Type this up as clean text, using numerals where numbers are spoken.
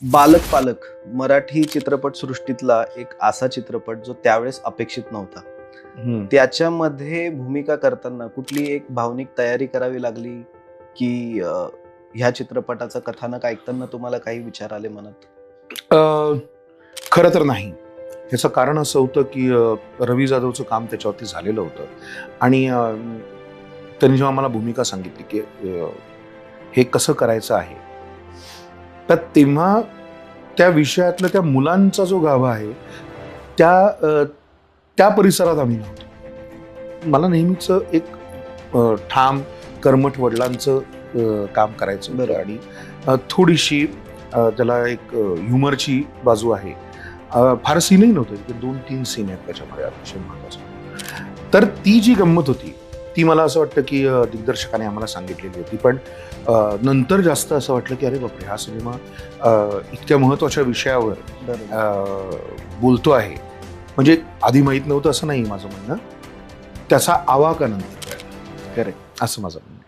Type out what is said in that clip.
बालक पालक मराठी चित्रपटसृष्टीतला एक असा चित्रपट जो त्यावेळेस अपेक्षित नव्हता. त्याच्यामध्ये भूमिका करताना कुठली एक भावनिक तयारी करावी लागली की ह्या चित्रपटाचं कथानक ऐकताना तुम्हाला काही विचार आले मनात? खरं तर नाही. ह्याचं कारण असं होतं की रवी जाधवचं काम त्याच्यावरती झालेलं होतं आणि त्यांनी जेव्हा मला भूमिका सांगितली की हे कसं करायचं आहे, तर तेव्हा त्या विषयातल्या त्या मुलांचा जो गाभा आहे त्या परिसरात आम्ही नव्हतो. मला नेहमीच एक ठाम कर्मठ वडिलांचं काम करायचं होतं आणि थोडीशी त्याला एक ह्युमरची बाजू आहे. फार सीनही नव्हते, 2-3 सीन आहेत त्याच्यामध्ये अतिशय महत्वाचं. तर ती जी गंमत होती ती मला असं वाटतं की दिग्दर्शकाने आम्हाला सांगितलेली होती. पण नंतर जास्त असं वाटलं की अरे बापरे, हा सिनेमा इतक्या महत्वाच्या विषयावर बोलतो आहे. म्हणजे आधी माहीत नव्हतं असं नाही माझं म्हणणं, त्याचा आवाका नंतर कळलं. करेक्ट, असं माझं म्हणणं.